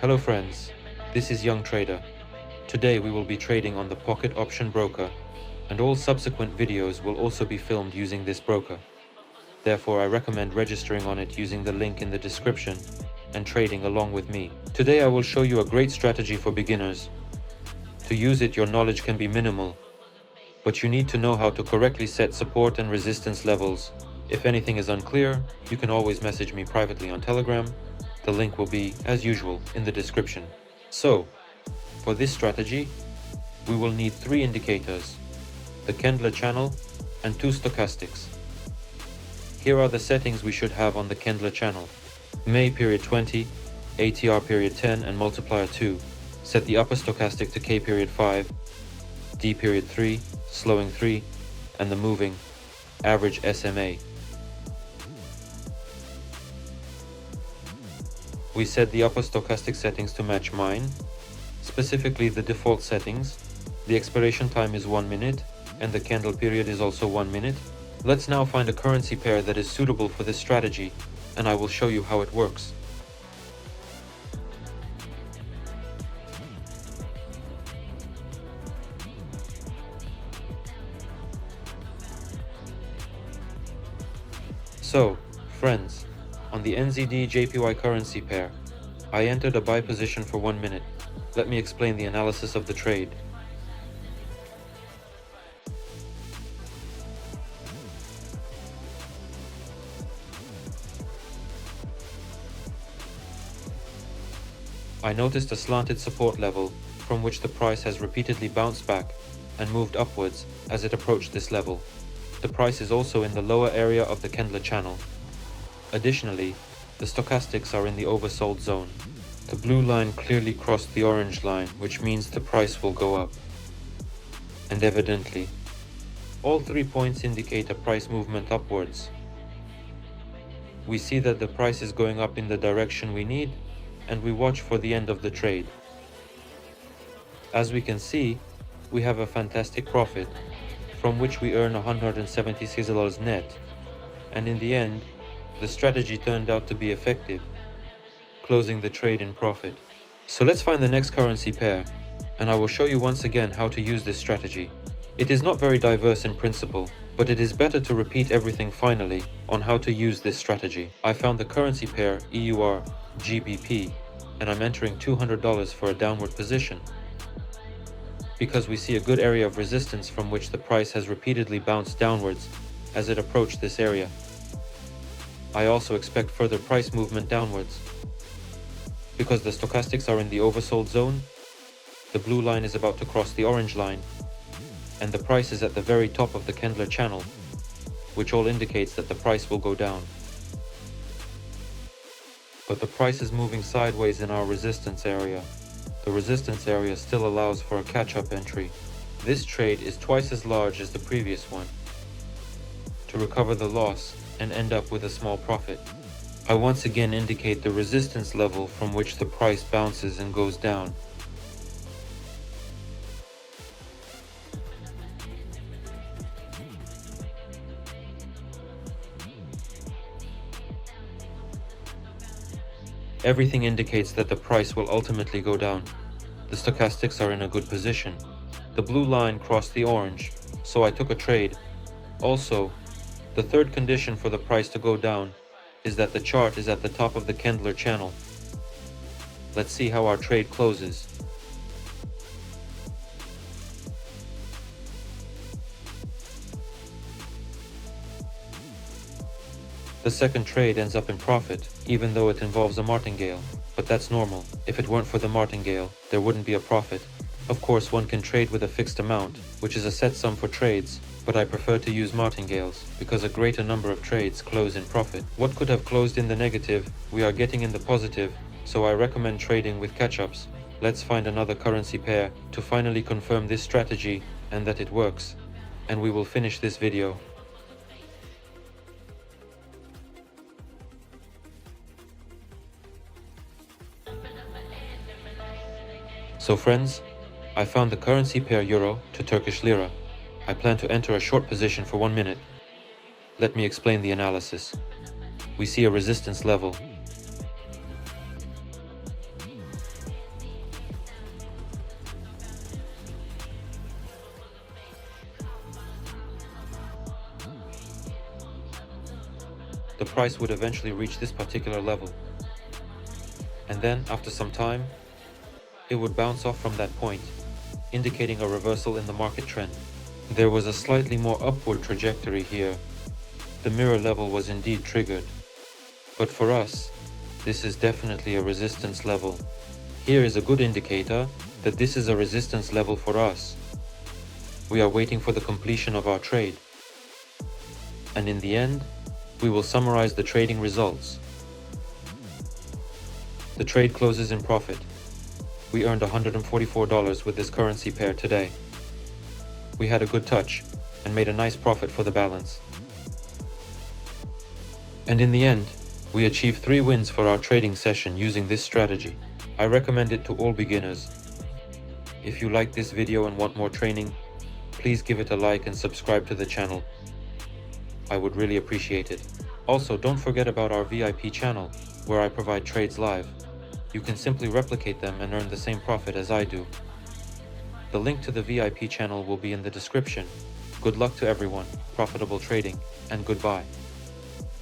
Hello friends, this is Young Trader. Today we will be trading on the Pocket Option broker, and all subsequent videos will also be filmed using this broker. Therefore, I recommend registering on it using the link in the description and trading along with me. Today I will show you a great strategy for beginners. To use it, your knowledge can be minimal, but you need to know how to correctly set support and resistance levels. If anything is unclear, you can always message me privately on Telegram. The link will be, as usual, in the description. So, for this strategy, we will need 3 indicators, the Candler channel and 2 stochastics. Here are the settings we should have on the Candler channel. May period 20, ATR period 10 and multiplier 2. Set the upper stochastic to K period 5, D period 3, slowing 3, and the moving average SMA. We set the upper stochastic settings to match mine, specifically the default settings. The expiration time is 1 minute, and the candle period is also 1 minute. Let's now find a currency pair that is suitable for this strategy, and I will show you how it works. So, friends, on the NZD JPY currency pair, I entered a buy position for 1 minute. Let me explain the analysis of the trade. I noticed a slanted support level from which the price has repeatedly bounced back and moved upwards as it approached this level. The price is also in the lower area of the Candler channel. Additionally, the stochastics are in the oversold zone. The blue line clearly crossed the orange line, which means the price will go up. And evidently, all 3 points indicate a price movement upwards. We see that the price is going up in the direction we need, and we watch for the end of the trade. As we can see, we have a fantastic profit, from which we earn $176 net, and in the end, the strategy turned out to be effective, closing the trade in profit. So let's find the next currency pair, and I will show you once again how to use this strategy. It is not very diverse in principle, but it is better to repeat everything finally on how to use this strategy. I found the currency pair EUR GBP, and I'm entering $200 for a downward position, because we see a good area of resistance from which the price has repeatedly bounced downwards as it approached this area. I also expect further price movement downwards. Because the stochastics are in the oversold zone, the blue line is about to cross the orange line, and the price is at the very top of the Candler channel, which all indicates that the price will go down. But the price is moving sideways in our resistance area. The resistance area still allows for a catch-up entry. This trade is twice as large as the previous one. To recover the loss and end up with a small profit, I once again indicate the resistance level from which the price bounces and goes down. Everything indicates that the price will ultimately go down. The stochastics are in a good position. The blue line crossed the orange, so I took a trade. Also, the third condition for the price to go down is that the chart is at the top of the Candler channel. Let's see how our trade closes. The second trade ends up in profit, even though it involves a martingale. But that's normal. If it weren't for the martingale, there wouldn't be a profit. Of course, one can trade with a fixed amount, which is a set sum for trades, but I prefer to use martingales, because a greater number of trades close in profit. What could have closed in the negative, we are getting in the positive, so I recommend trading with catch-ups. Let's find another currency pair to finally confirm this strategy and that it works, and we will finish this video. So friends, I found the currency pair Euro to Turkish Lira. I plan to enter a short position for 1 minute. Let me explain the analysis. We see a resistance level the price would eventually reach this particular level. And then, after some time, it would bounce off from that point, indicating a reversal in the market trend. There was a slightly more upward trajectory here. The mirror level was indeed triggered. But for us, this is definitely a resistance level. Here is a good indicator that this is a resistance level for us. We are waiting for the completion of our trade. And in the end, we will summarize the trading results. The trade closes in profit. We earned $144 with this currency pair today. We had a good touch and made a nice profit for the balance. And in the end, we achieved 3 wins for our trading session using this strategy. I recommend it to all beginners. If you like this video and want more training, please give it a like and subscribe to the channel. I would really appreciate it. Also, don't forget about our VIP channel, where I provide trades live. You can simply replicate them and earn the same profit as I do. The link to the VIP channel will be in the description. Good luck to everyone, profitable trading, and goodbye.